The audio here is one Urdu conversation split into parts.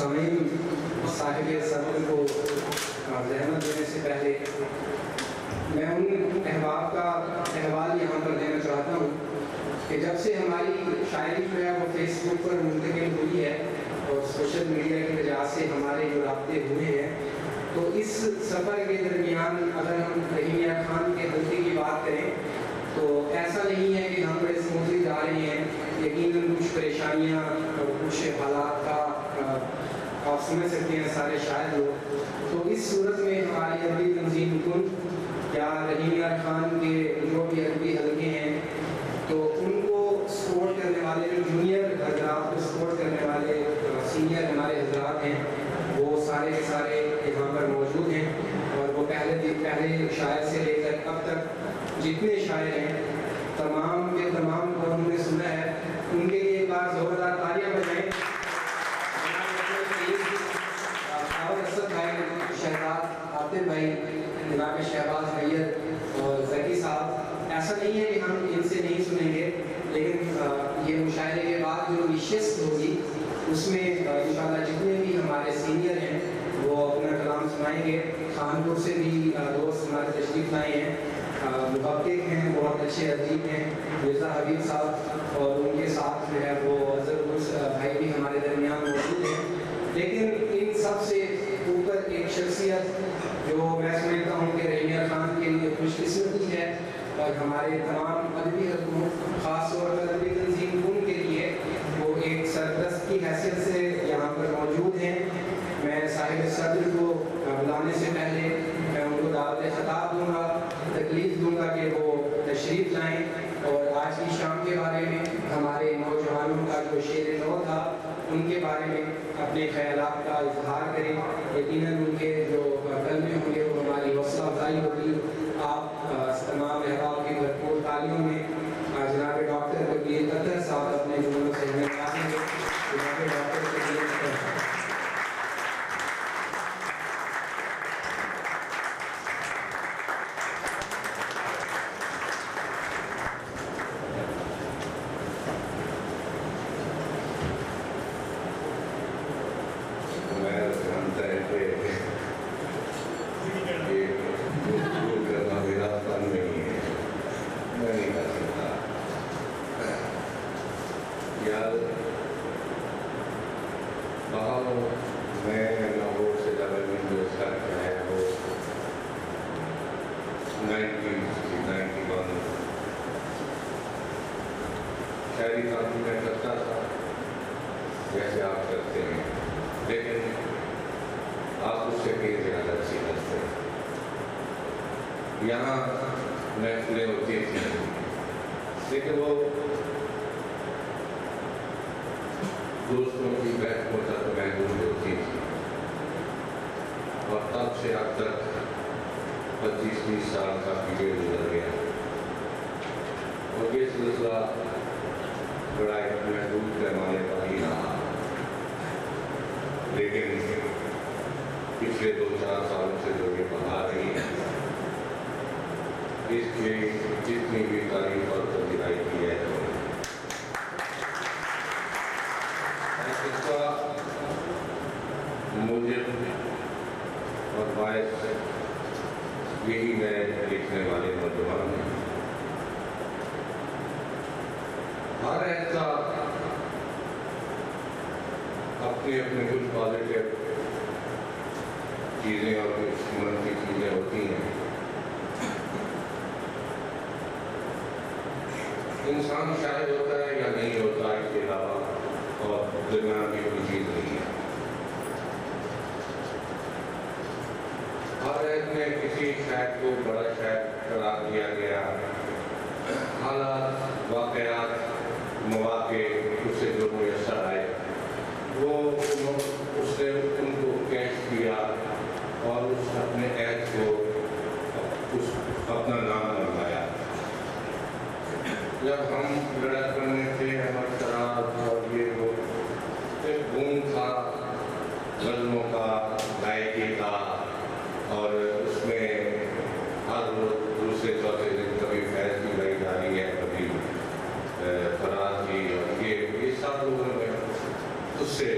سامعین، صاحب صدر کو زحمت دینے سے پہلے میں ان احباب کا احوال یہاں پر دینا چاہتا ہوں کہ جب سے ہماری شاعری جو ہے وہ فیس بک پر منتقل ہوئی ہے اور سوشل میڈیا کی وجہ سے ہمارے جو رابطے ہوئے ہیں، تو اس سفر کے درمیان اگر ہم رحیم یار خان کے حلقے کی بات کریں تو ایسا نہیں ہے کہ ہم بڑے اسموتھلی جا رہے ہیں. یقیناً کچھ پریشانیاں اور کچھ حالات کا آپ سمجھ سکتے ہیں سارے شاعر لوگ. تو اس صورت میں ہماری ادبی تنظیم کن یا رحیم یار خان کے جو بھی ادبی حلقے ہیں تو ان کو سپورٹ کرنے والے جو جونیئر حضرات کو سپورٹ کرنے والے سینئر ہمارے حضرات ہیں وہ سارے کے سارے یہاں پر موجود ہیں. اور وہ پہلے شاعر سے لے کر اب تک جتنے شاعر ہیں تمام کے تمام کو ہم نے سنا ہے. ان کے لیے ایک بار زوردار تالیاں بجائیں. اسد بھائی، شہزاد عاطف بھائی، جناب شہباز میت اور ذکی صاحب، ایسا نہیں ہے کہ ہم ان سے نہیں سنیں گے، لیکن یہ مشاعرے کے بعد جو نشست ہوگی اس میں انشاءاللہ جتنے بھی ہمارے سینئر ہیں وہ اپنا کلام سنائیں گے. خانپور سے بھی دوست ہمارے تشریف لائے ہیں، محقق ہیں، بہت اچھے ادیب ہیں، مرزا حبیب صاحب، اور ان کے ساتھ جو ہے وہ اظہر بھائی بھی ہمارے درمیان موجود ہیں. لیکن ان سب سے اوپر ایک شخصیت جو میں سمجھتا ہوں کہ رحیم یار خان کے لیے خوش قسمتی ہے اور ہمارے تمام ادبی حلقوں خاص طور پر ادبی تنظیم کن کے لیے وہ ایک سرپرست کی حیثیت سے یہاں پر موجود ہیں. میں صاحب صدر کو بلانے سے پہلے میں ان کو دعوت خطاب دوں گا، تکلیف دوں گا کہ وہ تشریف لائیں اور آج کی شام کے بارے میں ہمارے نوجوانوں کا جو شعر نو تھا ان کے بارے میں اپنے خیالات کا اظہار کریں. یقیناً ان کے جو کلمے ہوں گے وہ ہماری حوصلہ افزائی ہوگی. آپ تمام احباب کی بھرپور تالیوں میں جناب ڈاکٹر کبیر قطر صاحب اپنے جملوں سے ہمیں نوازیں گے. جناب ڈاکٹر کبیر قطر. شاعری کام میں کرتا تھا جیسے آپ کرتے ہیں، لیکن آپ اس سے کئی زیادہ اچھی کرتے ہیں. یہاں محفلیں ہوتی تھیں لیکن وہ دوستوں کی بیٹھوں تک محدود ہوتی تھی، اور تب سے اب تک 25-30 سال کا پیریڈ گزر گیا اور یہ سلسلہ بڑا ایک محدود پیمانے پر ہی رہا. لیکن پچھلے 2-4 سالوں سے جو یہ بڑھا رہی ہے اس کی جتنی بھی تعریف اور پذیرائی کی ہے اس کا موجب اور باعث یہی نئے لکھنے والے نوجوان ہیں. ہر ایک کا اپنی اپنی کچھ پازیٹیو چیزیں اور کچھ منفی چیزیں ہوتی ہیں. انسان شاید ہوتا ہے یا نہیں ہوتا، اس کے علاوہ اور دنیا کی کوئی چیز نہیں ہے. ہر ایک میں کسی شاعر کو بڑا شاعر قرار دیا گیا. حالات، واقعات، مواقع اس سے جو میسر آئے وہ اس نے ان کو کیش کیا اور اس اپنے عہد کو اپنا نام بنوایا. جب ہم لڑکپن میں تھے، ہمارا شراب اور یہ وہ ایک گون تھا غزلوں کا، گائکی کا، اور اس میں ہر روز دوسرے چوتھے دن کبھی فیض کی گائی جا رہی ہے، کبھی فراز کی، اور یہ سب لوگوں نے اس سے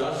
10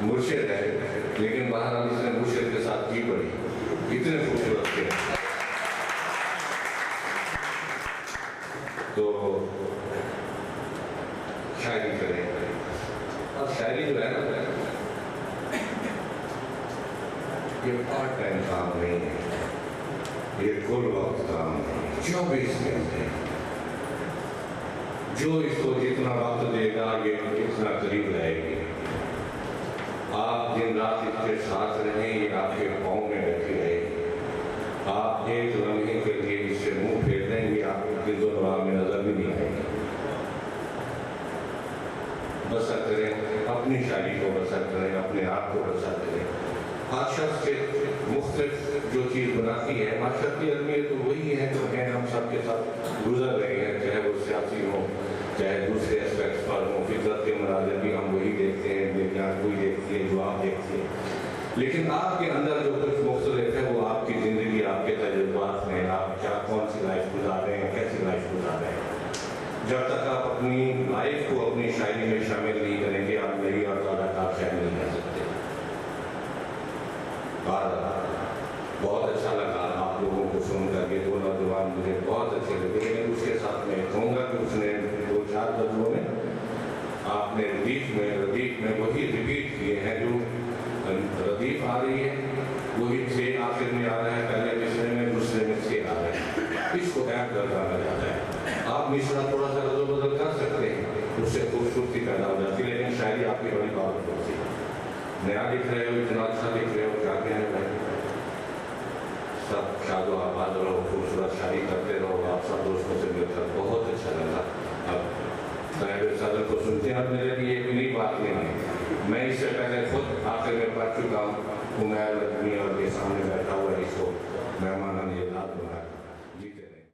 مرشد ہے لیکن بہرحال اس نے مرشد کے ساتھ کی پڑی، اتنے خوبصورت تھے. تو شاعری کریں، اور شاعری جو ہے نا یہ پارٹ ٹائم کام نہیں ہے، یہ کل وقت کام ہے. 24 گھنٹے جو اس کو جتنا وقت دے گا یہ اتنا قریب رہے گی. آپ دن رات اس کے ساتھ رہیں، یہ آپ کے پاؤں میں بیٹھی رہے گی. آپ ایک لمحے کے لیے اس سے منہ پھیر دیں گے، آپ کی دنیا میں نظر بھی نہیں آئے گی. بسر کریں اپنی شاعری کو، بسر کریں اپنے آپ کو، بسر کریں. ہر شخص کے مختلف جو چیز بناتی ہے، معاشرت کی اہمیت تو وہی ہے جو ہے ہم سب کے ساتھ گزر رہے ہیں، چاہے وہ سیاسی ہو چاہے دوسرے اسپیکٹس پر ہوں. فطرت کے مناظر بھی ہم وہی دیکھتے ہیں، وگیان کوئی دیکھتی ہے جو آپ دیکھتے ہیں. لیکن آپ کے اندر جو کچھ مختلف ہے وہ آپ کی زندگی، آپ کے تجربات میں، آپ کیا کون سی لائف گزار رہے ہیں، کیسی لائف گزار رہے ہیں. جب تک آپ اپنی لائف کو اپنی شاعری میں شامل نہیں کریں گے، آپ میری اور زیادہ کار شاعر نہیں کر سکتے. بہت اچھا لگا آپ لوگوں کو سن کر. یہ دو نوجوان مجھے بہت اچھے لگے، لیکن اس کے ساتھ میں کہوں گا کہ اس نے 2-4 غزلوں میں آپ نے ردیف میں وہی ریپیٹ کیے ہیں جو ردیف آ رہی ہے، وہی 6 آخر میں آ رہا ہے، پہلے مصرے میں، دوسرے میں 6 آ رہا ہے. اس کو ایڈ کر ڈالا جاتا ہے. آپ مصرع تھوڑا سا رد و بدل کر سکتے ہیں، اس سے خوبصورتی پیدا ہو جاتی ہے، لیکن شاعری آپ کی بڑی بات ہوتی ہے. نیا لکھ رہے ہو، اتنا اچھا لکھ رہے ہو، کیا کہنے بھائی. سب شاد و آباد رہو، خوبصورت شاعری کرتے رہو. آپ سب دوستوں سے مل کر بہت اچھا لگا. اب صاحب صدر کو سنتے ہیں، اب میرے لیے ایک نئی بات نہیں ہے. میں اس سے پہلے خود آخر میں پڑھ چکا ہوں عمیر لدنی اور یہ سامنے